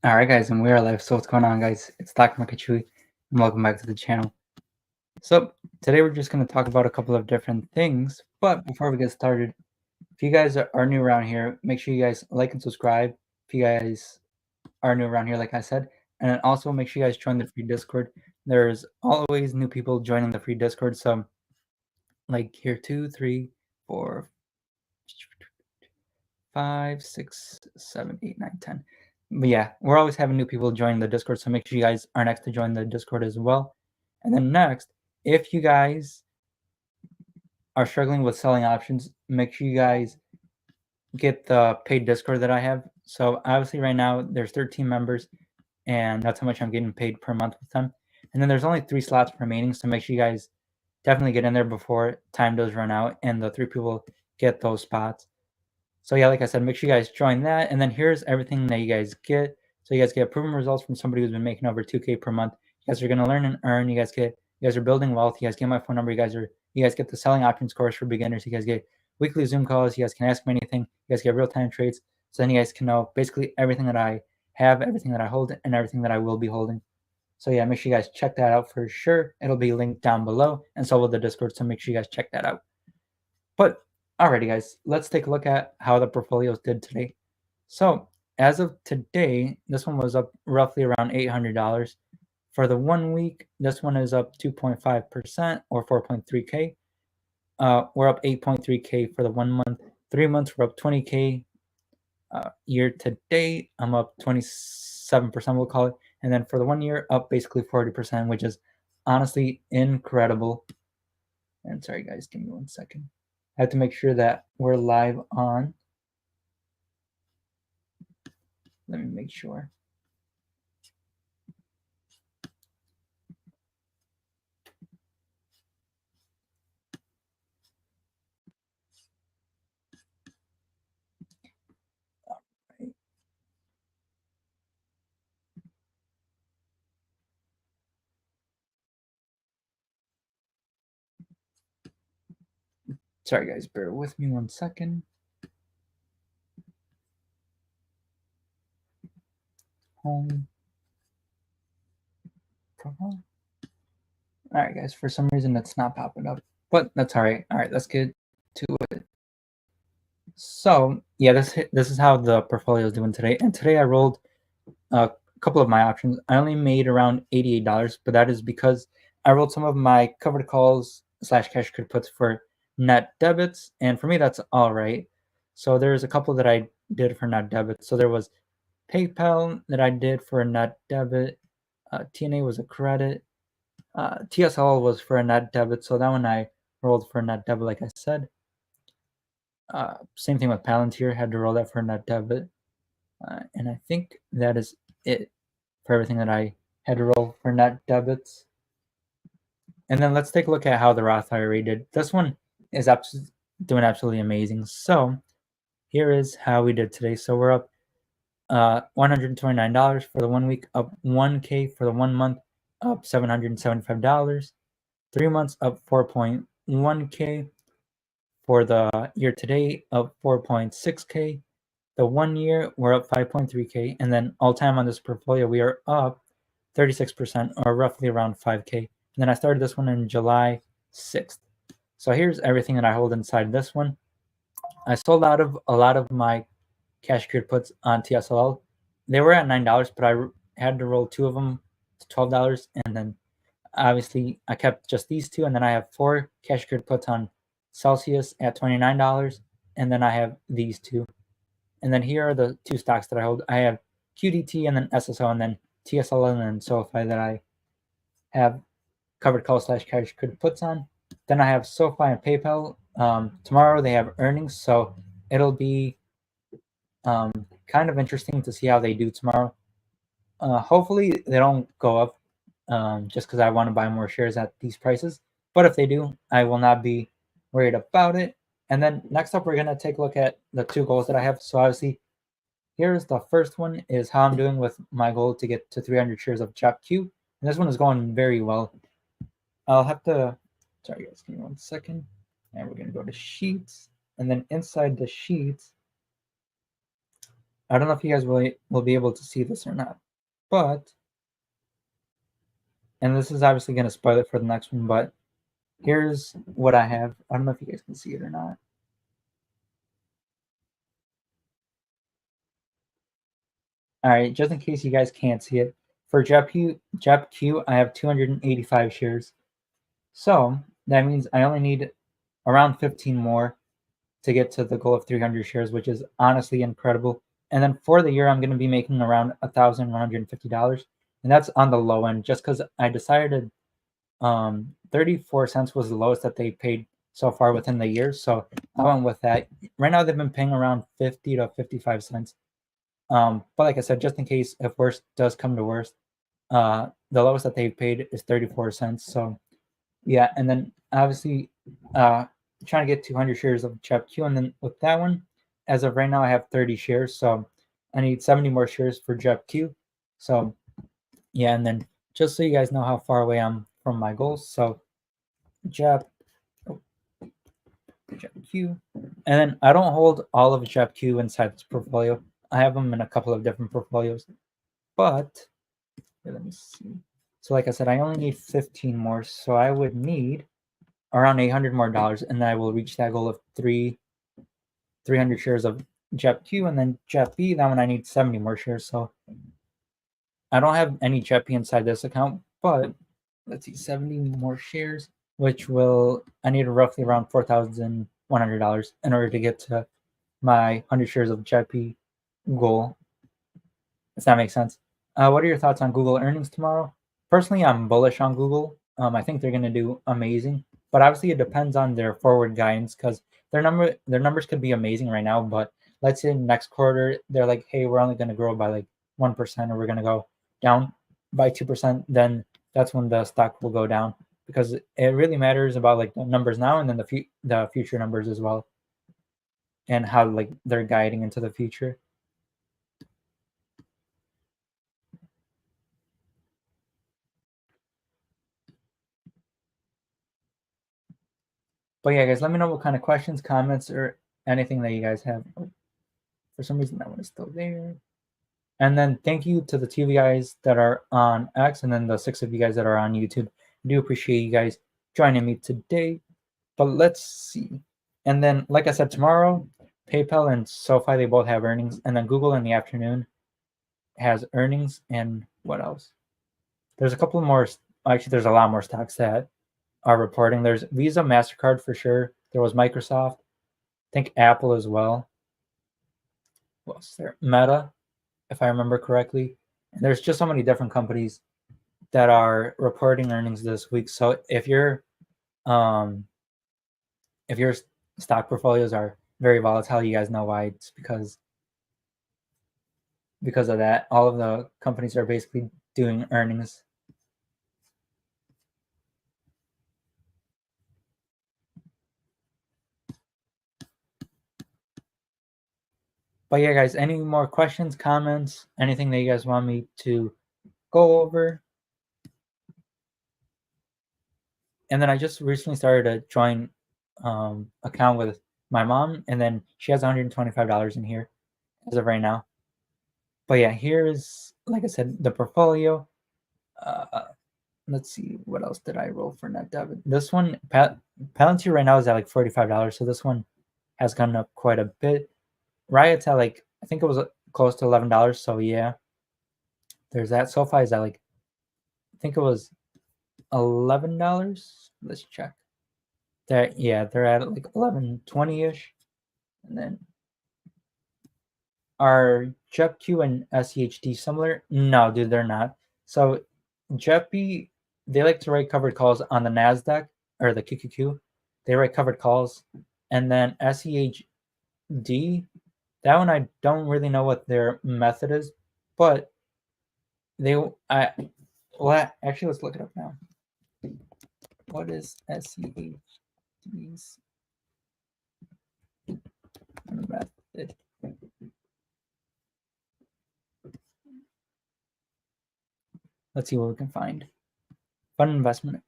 All right, guys, and we are live. So what's going on, guys? It's Stockmarketchuy, and welcome back to the channel. So today we're just going to talk about a couple of different things. But before we get started, if you guys are new around here, make sure you guys like and subscribe. If you guys are new around here, like I said, and then also make sure you guys join the free Discord. There's always new people joining the free Discord. So like here, 2, 3, 4, 5, 6, 7, 8, 9, 10. But yeah, we're always having new people join the Discord, so make sure you guys are next to join the Discord as well. And then next, if you guys are struggling with selling options, make sure you guys get the paid Discord that I have. So obviously right now there's 13 members, and that's how much I'm getting paid per month with them. And then there's only 3 slots remaining, so make sure you guys definitely get in there before time does run out and the 3 people get those spots. So yeah, like I said, make sure you guys join that. And then here's everything that you guys get. So you guys get proven results from somebody who's been making over 2K per month. You guys are gonna learn and earn. You guys are building wealth. You guys get my phone number. You guys get the selling options course for beginners. You guys get weekly Zoom calls. You guys can ask me anything. You guys get real-time trades. So then you guys can know basically everything that I have, everything that I hold, and everything that I will be holding. So yeah, make sure you guys check that out for sure. It'll be linked down below, and so will the Discord. So make sure you guys check that out. But alrighty, guys, let's take a look at how the portfolios did today. So as of today, this one was up roughly around $800. For the 1 week, this one is up 2.5% or 4.3K. We're up 8.3K for the 1 month. 3 months, we're up 20K. Year to date, I'm up 27%, we'll call it. And then for the 1 year, up basically 40%, which is honestly incredible. And sorry, guys, give me 1 second. I have to make sure that we're live on. Let me make sure. Right. Sorry, guys, bear with me 1 second. Home. Profile. All right, guys, for some reason that's not popping up, but that's all right. All right, let's get to it. So yeah, this is how the portfolio is doing today. And today I rolled a couple of my options. I only made around $88, but that is because I rolled some of my covered calls slash cash could puts for net debits, and for me that's all right. So there's a couple that I did for net debit. So there was PayPal that I did for a net debit. TNA was a credit. TSL was for a net debit, so that one I rolled for a net debit, like I said. Same thing with Palantir, had to roll that for a net debit. And I think that is it for everything that I had to roll for net debits. And then let's take a look at how the Roth IRA did. This one is doing absolutely amazing. So here is how we did today. So we're up $129 for the 1 week, up 1K for the 1 month, up $775. 3 months, up 4.1K. For the year to date, up 4.6K. The 1 year, we're up 5.3K. And then all time on this portfolio, we are up 36% or roughly around 5K. And then I started this one in July 6th. So here's everything that I hold inside this one. I sold out of a lot of my cash secured puts on TSLL. They were at $9, but I had to roll 2 of them to $12. And then obviously I kept just these 2. And then I have 4 cash secured puts on Celsius at $29. And then I have these 2. And then here are the 2 stocks that I hold. I have QDT and then SSO and then TSL and then SoFi that I have covered call slash cash could puts on. Then I have SoFi and PayPal. Tomorrow they have earnings, so it'll be kind of interesting to see how they do tomorrow. Hopefully they don't go up just because I want to buy more shares at these prices. But if they do, I will not be worried about it. And then next up, we're going to take a look at the 2 goals that I have. So obviously, here's the first one is how I'm doing with my goal to get to 300 shares of ChapQ. And this one is going very well. I'll have to, sorry guys, give me 1 second. And we're going to go to Sheets. And then inside the Sheets, I don't know if you guys will be able to see this or not, but, and this is obviously going to spoil it for the next one, but here's what I have. I don't know if you guys can see it or not. All right, just in case you guys can't see it, for JEPQ, I have 285 shares. So that means I only need around 15 more to get to the goal of 300 shares, which is honestly incredible. And then for the year, I'm going to be making around $1,150, and that's on the low end, just because I decided 34 cents was the lowest that they paid so far within the year, so I went with that. Right now, they've been paying around 50 to 55 cents. But like I said, just in case if worst does come to worst, the lowest that they've paid is 34 cents. So yeah, and then obviously trying to get 200 shares of JEPQ, and then with that one, as of right now, I have 30 shares, so I need 70 more shares for JEPQ. So yeah, and then just so you guys know how far away I'm from my goals, so JEP, oh, JEPQ, and then I don't hold all of JEPQ inside this portfolio. I have them in a couple of different portfolios, but here, let me see. So like I said, I only need 15 more, so I would need around $800 more, and then I will reach that goal of 300 shares of JEPQ, and then JEPB. That one I need 70 more shares. So I don't have any JEPB inside this account, but let's see, 70 more shares, which will I need roughly around $4,100 in order to get to my 100 shares of JEPB goal. If that makes sense. What are your thoughts on Google earnings tomorrow? Personally, I'm bullish on Google. I think they're going to do amazing, but obviously it depends on their forward guidance, because their numbers could be amazing right now, but let's say next quarter they're like, hey, we're only going to grow by like 1%, or we're going to go down by 2%. Then that's when the stock will go down, because it really matters about like the numbers now, and then the future numbers as well, and how like they're guiding into the future. But yeah, guys, let me know what kind of questions, comments, or anything that you guys have. Oh, for some reason, that one is still there. And then thank you to the two of you guys that are on X, and then the 6 of you guys that are on YouTube. I do appreciate you guys joining me today. But let's see. And then, like I said, tomorrow, PayPal and SoFi, they both have earnings. And then Google in the afternoon has earnings. And what else? There's a couple more. Actually, there's a lot more stocks that are reporting. There's Visa, MasterCard for sure. There was Microsoft. I think Apple as well. What else is there? Meta, if I remember correctly. And there's just so many different companies that are reporting earnings this week. So um, if your stock portfolios are very volatile, you guys know why. It's because of that. All of the companies are basically doing earnings. But yeah, guys, any more questions, comments, anything that you guys want me to go over? And then I just recently started a joint account with my mom, and then she has $125 in here as of right now. But yeah, here's, like I said, the portfolio. Let's see, what else did I roll for net debit? This one, Palantir right now is at like $45, so this one has gone up quite a bit. Riot's at like, I think it was close to $11, so yeah, there's that. SoFi is at like, I think it was $11. Let's check. Yeah, they're at like 11.20ish. And then are JEPQ and SEHD similar? No, dude, they're not. So JEPI, they like to write covered calls on the NASDAQ or the QQQ. They write covered calls. And then SEHD, that one I don't really know what their method is, but well, actually, let's look it up now. What is SEHD's method? Let's see what we can find. Fund investment.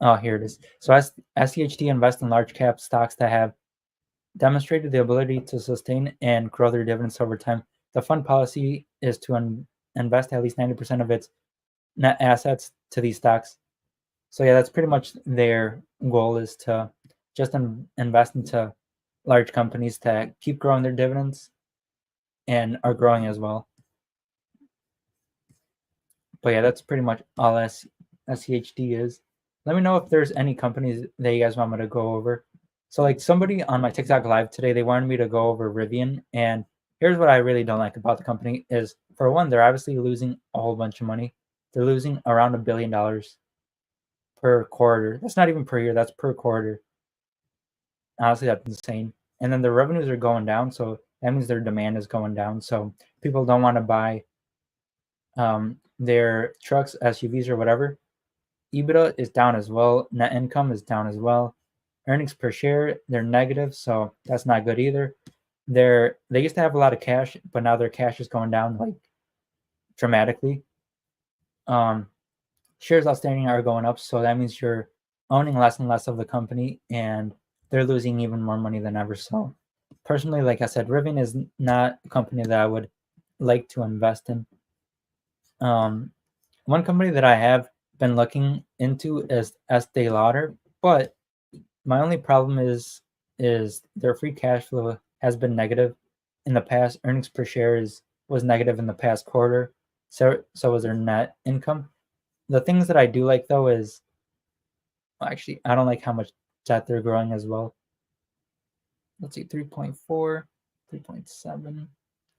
Oh, here it is. So SEHD invest in large cap stocks that have demonstrated the ability to sustain and grow their dividends over time. The fund policy is to invest at least 90% of its net assets to these stocks. So yeah, that's pretty much their goal, is to just invest into large companies to keep growing their dividends and are growing as well. But yeah, that's pretty much all SCHD is. Let me know if there's any companies that you guys want me to go over. So like somebody on my TikTok live today, they wanted me to go over Rivian, and here's what I really don't like about the company is, for one, they're obviously losing a whole bunch of money. They're losing around $1 billion per quarter. That's not even per year, that's per quarter. Honestly, that's insane. And then the revenues are going down, so that means their demand is going down. So people don't want to buy their trucks, SUVs, or whatever. EBITDA is down as well. Net income is down as well. Earnings per share, they're negative, so that's not good either. They used to have a lot of cash, but now their cash is going down like dramatically. Shares outstanding are going up, so that means you're owning less and less of the company, and they're losing even more money than ever. So personally, like I said, Rivian is not a company that I would like to invest in. One company that I have been looking into is Estee Lauder, but my only problem is their free cash flow has been negative in the past. Earnings per share was negative in the past quarter. So was their net income. The things that I do like though is, actually, I don't like how much debt they're growing as well. Let's see, 3.4, 3.7.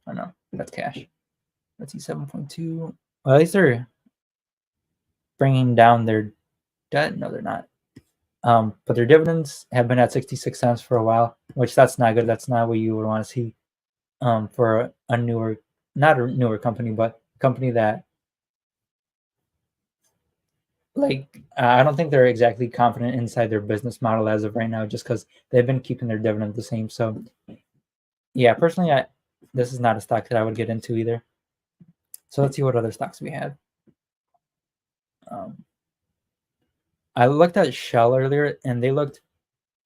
Oh no, that's cash. Let's see, 7.2. Well, at least they're bringing down their debt. No, they're not. But their dividends have been at 66 cents for a while, which that's not good. That's not what you would want to see for a newer, not a newer company, but a company that, like, I don't think they're exactly confident inside their business model as of right now, just because they've been keeping their dividend the same. So yeah, personally, this is not a stock that I would get into either. So let's see what other stocks we have. I looked at Shell earlier, and they looked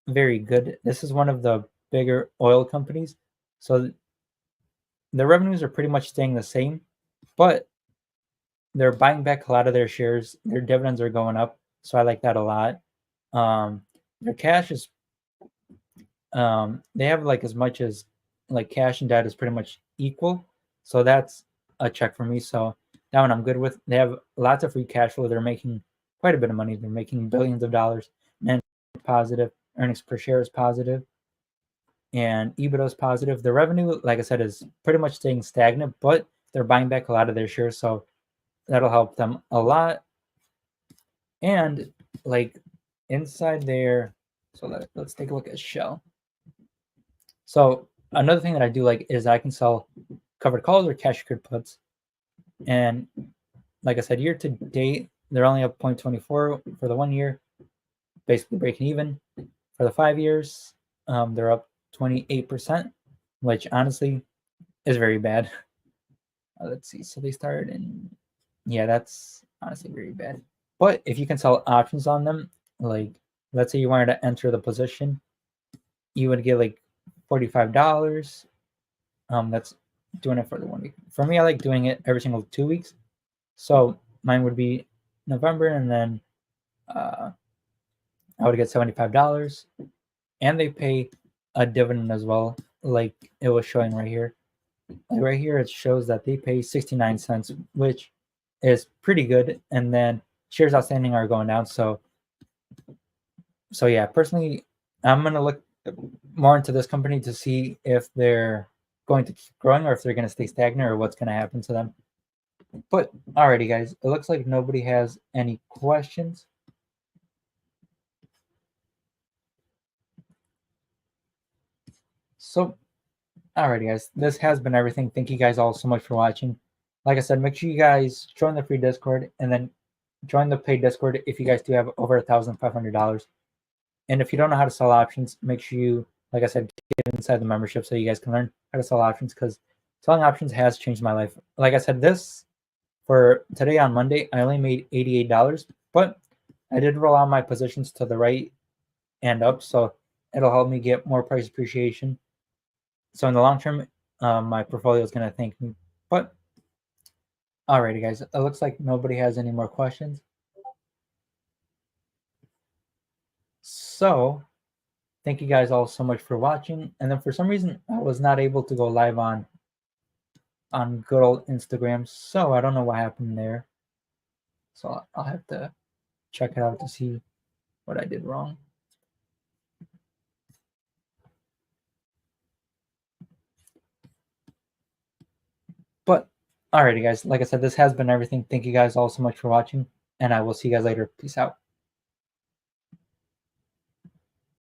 very good. This is one of the bigger oil companies, so the revenues are pretty much staying the same, but they're buying back a lot of their shares. Their dividends are going up, so I like that a lot. Their cash is, they have like as much as, like, cash and debt is pretty much equal, so that's a check for me. So that one I'm good with. They have lots of free cash flow. They're making quite a bit of money. They're making billions of dollars. And positive. Earnings per share is positive, and EBITDA is positive. The revenue, like I said, is pretty much staying stagnant, but they're buying back a lot of their shares, so that'll help them a lot. And like inside there, so let's take a look at Shell. So another thing that I do like is I can sell covered calls or cash secured puts, and like I said, year to date they're only up 0.24 for the 1 year, basically breaking even. For the 5 years, they're up 28%, which honestly is very bad. Let's see. So they started in, yeah, that's honestly very bad. But if you can sell options on them, like let's say you wanted to enter the position, you would get like $45. That's doing it for the 1 week. For me, I like doing it every single 2 weeks. So mine would be November, and then I would get $75, and they pay a dividend as well, like it was showing right here. Like right here, it shows that they pay 69 cents, which is pretty good. And then shares outstanding are going down. So yeah, personally, I'm gonna look more into this company to see if they're going to keep growing or if they're gonna stay stagnant or what's gonna happen to them. But alrighty, guys, it looks like nobody has any questions. So alrighty, guys, this has been everything. Thank you guys all so much for watching. Like I said, make sure you guys join the free Discord and then join the paid Discord if you guys do have over $1,500. And if you don't know how to sell options, make sure you, like I said, get inside the membership so you guys can learn how to sell options, because selling options has changed my life. Like I said, this for today on Monday, I only made $88, but I did roll out my positions to the right and up. So it'll help me get more price appreciation. So in the long term, my portfolio is going to thank me. But alrighty, guys, it looks like nobody has any more questions. So thank you guys all so much for watching. And then for some reason, I was not able to go live on good old Instagram. So I don't know what happened there. So I'll have to check it out to see what I did wrong. But alrighty, guys, like I said, this has been everything. Thank you guys all so much for watching, and I will see you guys later. Peace out.